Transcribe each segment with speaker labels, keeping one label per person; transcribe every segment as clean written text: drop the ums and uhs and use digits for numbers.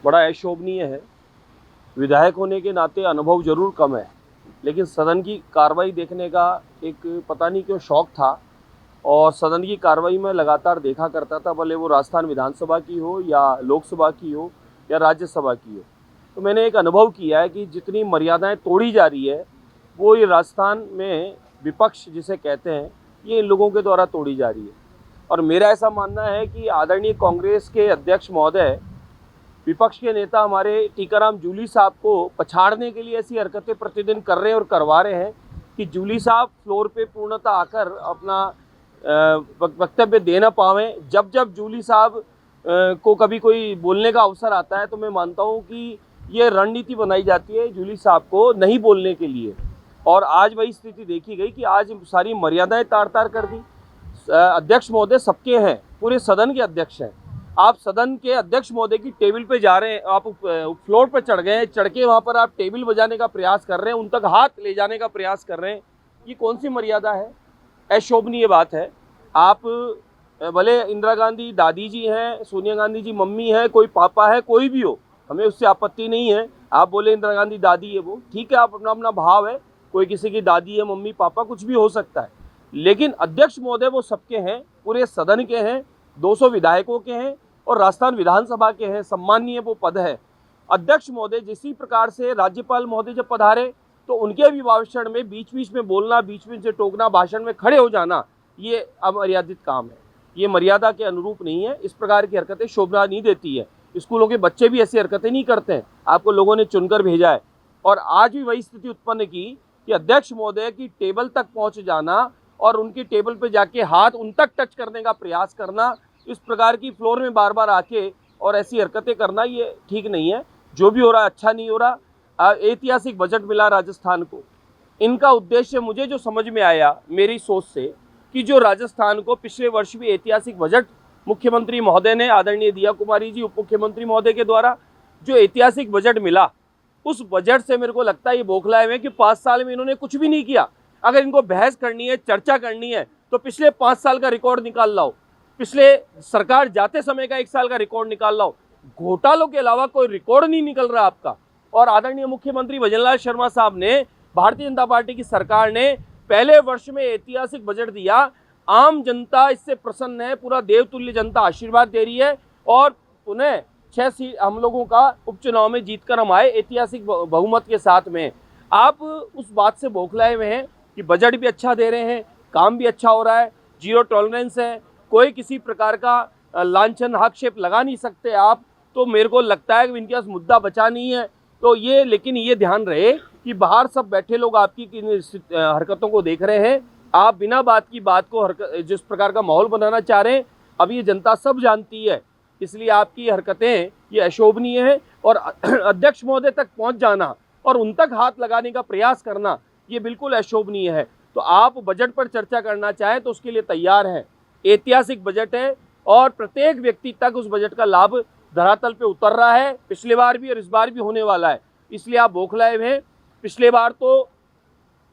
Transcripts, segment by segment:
Speaker 1: बड़ा अशोभनीय है। विधायक होने के नाते अनुभव जरूर कम है, लेकिन सदन की कार्रवाई देखने का एक पता नहीं क्यों शौक था और सदन की कार्रवाई में लगातार देखा करता था, भले वो राजस्थान विधानसभा की हो या लोकसभा की हो या राज्यसभा की हो। तो मैंने एक अनुभव किया है कि जितनी मर्यादाएं तोड़ी जा रही है वो ये राजस्थान में विपक्ष जिसे कहते हैं ये इन लोगों के द्वारा तोड़ी जा रही है। और मेरा ऐसा मानना है कि आदरणीय कांग्रेस के अध्यक्ष महोदय विपक्ष के नेता हमारे टीकाराम जूली साहब को पछाड़ने के लिए ऐसी हरकतें प्रतिदिन कर रहे हैं और करवा रहे हैं कि जूली साहब फ्लोर पे पूर्णतः आकर अपना वक्तव्य दे ना पावें। जब जब जूली साहब को कभी कोई बोलने का अवसर आता है तो मैं मानता हूं कि ये रणनीति बनाई जाती है जूली साहब को नहीं बोलने के लिए, और आज वही स्थिति देखी गई कि आज सारी मर्यादाएं तार तार कर दी। अध्यक्ष महोदय सबके हैं, पूरे सदन के अध्यक्ष हैं। आप सदन के अध्यक्ष महोदय की टेबल पे जा रहे हैं, आप फ्लोर पर चढ़ गए, चढ़ के वहाँ पर आप टेबल बजाने का प्रयास कर रहे हैं, उन तक हाथ ले जाने का प्रयास कर रहे हैं। ये कौन सी मर्यादा है? अशोभनीय बात है। आप भले इंदिरा गांधी दादी जी हैं, सोनिया गांधी जी मम्मी है, कोई पापा है, कोई भी हो, हमें उससे आपत्ति नहीं है। आप बोले इंदिरा गांधी दादी है, वो ठीक है, आप अपना अपना भाव है, कोई किसी की दादी है, मम्मी पापा कुछ भी हो सकता है, लेकिन अध्यक्ष महोदय वो सबके हैं, पूरे सदन के हैं, 200 विधायकों के हैं और राजस्थान विधानसभा के हैं। सम्माननीय वो पद है। अध्यक्ष महोदय जिसी प्रकार से राज्यपाल महोदय जब पधारे तो उनके अभिभाषण में बीच बीच में बोलना, बीच बीच से टोकना, भाषण में खड़े हो जाना, ये अमर्यादित काम है, ये मर्यादा के अनुरूप नहीं है। इस प्रकार की हरकतें शोभा नहीं देती है। स्कूलों के बच्चे भी ऐसी हरकतें नहीं करते हैं, आपको लोगों ने चुनकर भेजा है। और आज भी वही स्थिति उत्पन्न की कि अध्यक्ष महोदय की टेबल तक पहुंच जाना और उनकी टेबल पर जाके हाथ उन तक टच करने का प्रयास करना, इस प्रकार की फ्लोर में बार बार आके और ऐसी हरकतें करना, ये ठीक नहीं है। जो भी हो रहा है अच्छा नहीं हो रहा। ऐतिहासिक बजट मिला राजस्थान को। इनका उद्देश्य मुझे जो समझ में आया मेरी सोच से कि जो राजस्थान को पिछले वर्ष भी ऐतिहासिक बजट मुख्यमंत्री महोदय ने, आदरणीय दिया कुमारी जी उप मुख्यमंत्री महोदय के द्वारा जो ऐतिहासिक बजट मिला, उस बजट से मेरे को लगता है ये बौखलाए हुए कि 5 साल में इन्होंने कुछ भी नहीं किया। अगर इनको बहस करनी है, चर्चा करनी है तो पिछले 5 साल का रिकॉर्ड निकाल लाओ, पिछले सरकार जाते समय का 1 साल का रिकॉर्ड निकाल लाओ। घोटालों के अलावा कोई रिकॉर्ड नहीं निकल रहा आपका। और आदरणीय मुख्यमंत्री भजनलाल शर्मा साहब ने, भारतीय जनता पार्टी की सरकार ने पहले वर्ष में ऐतिहासिक बजट दिया। आम जनता इससे प्रसन्न है, पूरा देवतुल्य जनता आशीर्वाद दे रही है और पुनः 6 सीट हम लोगों का उपचुनाव में जीतकर हम आए ऐतिहासिक बहुमत के साथ में। आप उस बात से बौखलाए हुए हैं कि बजट भी अच्छा दे रहे हैं, काम भी अच्छा हो रहा है, जीरो टॉलरेंस है, कोई किसी प्रकार का लांछन आक्षेप लगा नहीं सकते आप। तो मेरे को लगता है कि इनके पास मुद्दा बचा नहीं है। तो ये, लेकिन ये ध्यान रहे कि बाहर सब बैठे लोग आपकी हरकतों को देख रहे हैं। आप बिना बात की बात को जिस प्रकार का माहौल बनाना चाह रहे हैं, अब ये जनता सब जानती है। इसलिए आपकी हरकतें ये अशोभनीय है और अध्यक्ष महोदय तक पहुंच जाना और उन तक हाथ लगाने का प्रयास करना ये बिल्कुल अशोभनीय है। तो आप बजट पर चर्चा करना चाहें तो उसके लिए तैयार हैं। ऐतिहासिक बजट है और प्रत्येक व्यक्ति तक उस बजट का लाभ धरातल पे उतर रहा है, पिछली बार भी और इस बार भी होने वाला है। इसलिए आप बौखलाए हुए हैं। पिछले बार तो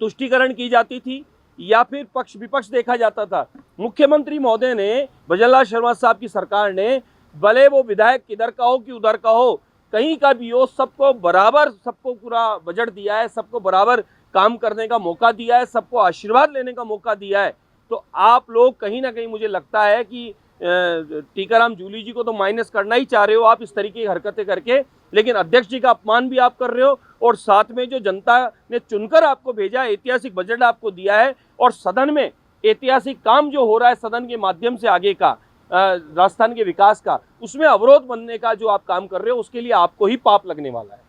Speaker 1: तुष्टीकरण की जाती थी या फिर पक्ष विपक्ष देखा जाता था। मुख्यमंत्री महोदय ने, भजनलाल शर्मा साहब की सरकार ने, भले वो विधायक किधर का हो कि उधर का हो, कहीं का भी हो, सबको बराबर, सबको पूरा बजट दिया है, सबको बराबर काम करने का मौका दिया है, सबको आशीर्वाद लेने का मौका दिया है। तो आप लोग कहीं ना कहीं मुझे लगता है कि टीकाराम जूली जी को तो माइनस करना ही चाह रहे हो आप इस तरीके की हरकतें करके, लेकिन अध्यक्ष जी का अपमान भी आप कर रहे हो और साथ में जो जनता ने चुनकर आपको भेजा, ऐतिहासिक बजट आपको दिया है और सदन में ऐतिहासिक काम जो हो रहा है सदन के माध्यम से आगे का राजस्थान के विकास का, उसमें अवरोध बनने का जो आप काम कर रहे हो, उसके लिए आपको ही पाप लगने वाला है।